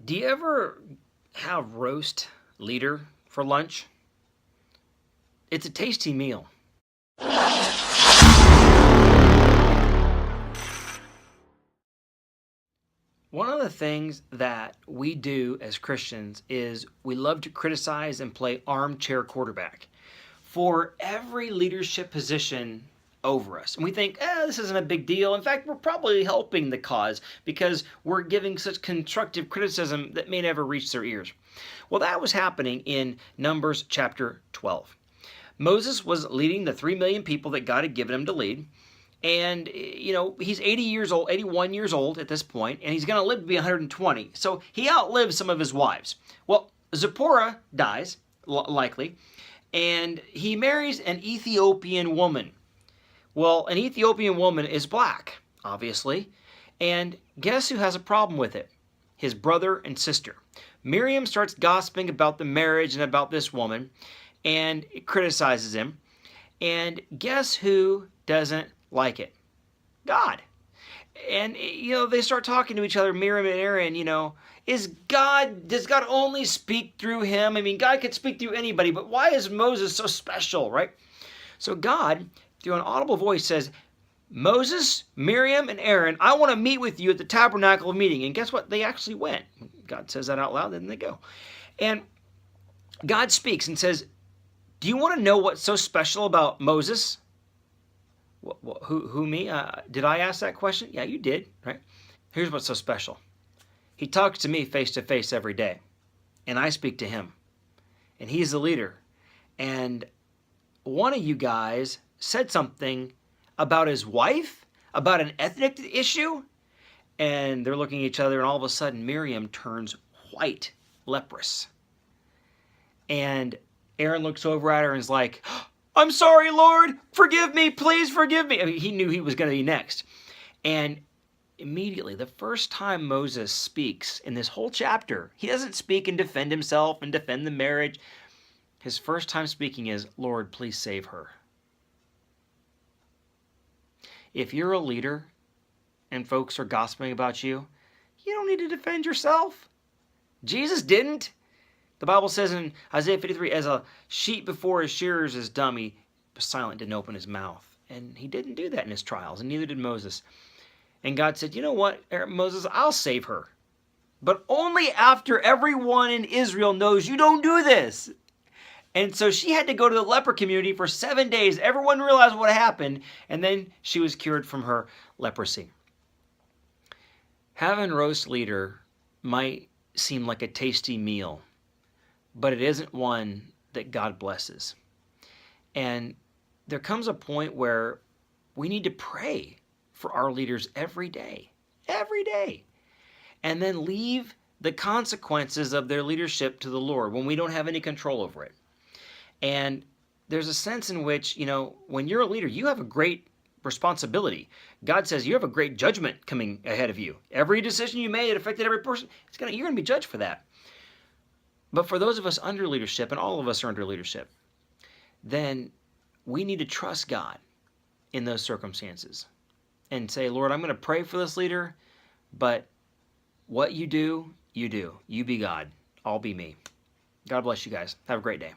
Do you ever have roast leader for lunch? It's a tasty meal. One of the things that we do as Christians is we love to criticize and play armchair quarterback for every leadership position over us. And we think, this isn't a big deal. In fact, we're probably helping the cause because we're giving such constructive criticism that may never reach their ears. Well, that was happening in Numbers chapter 12. Moses was leading the 3 million people that God had given him to lead. And, he's 81 years old at this point, and he's going to live to be 120. So he outlives some of his wives. Well, Zipporah dies, likely, and he marries an Ethiopian woman. Well, an Ethiopian woman is black, obviously, and guess who has a problem with it? His brother and sister. Miriam starts gossiping about the marriage and about this woman, and criticizes him. And guess who doesn't like it? God. And, they start talking to each other, Miriam and Aaron, does God only speak through him? I mean, God could speak through anybody, but why is Moses so special, right? So God, through an audible voice, says, Moses, Miriam, and Aaron, I want to meet with you at the tabernacle meeting. And guess what? They actually went. God says that out loud, then they go. And God speaks and says, do you want to know what's so special about Moses? Who me? Did I ask that question? Yeah, you did, right? Here's what's so special. He talks to me face to face every day, and I speak to him, and he's the leader. And one of you guys said something about his wife, about an ethnic issue, and they're looking at each other, and all of a sudden Miriam turns white, leprous. And Aaron looks over at her and is like, I'm sorry, Lord, forgive me, please forgive me. I mean, he knew he was going to be next. And immediately, the first time Moses speaks in this whole chapter, he doesn't speak and defend himself and defend the marriage. His first time speaking is, Lord, please save her. If you're a leader and folks are gossiping about you, you don't need to defend yourself. Jesus didn't. The Bible says in Isaiah 53, as a sheep before his shearers is dumb, he was silent, didn't open his mouth. And he didn't do that in his trials, and neither did Moses. And God said, you know what, Moses, I'll save her. But only after everyone in Israel knows you don't do this. And so she had to go to the leper community for 7 days. Everyone realized what happened, and then she was cured from her leprosy. Having roast leader might seem like a tasty meal, but it isn't one that God blesses. And there comes a point where we need to pray for our leaders every day, and then leave the consequences of their leadership to the Lord when we don't have any control over it. And there's a sense in which, when you're a leader, you have a great responsibility. God says you have a great judgment coming ahead of you. Every decision you made affected every person. You're going to be judged for that. But for those of us under leadership, and all of us are under leadership, then we need to trust God in those circumstances and say, Lord, I'm going to pray for this leader, but what you do, you do. You be God. I'll be me. God bless you guys. Have a great day.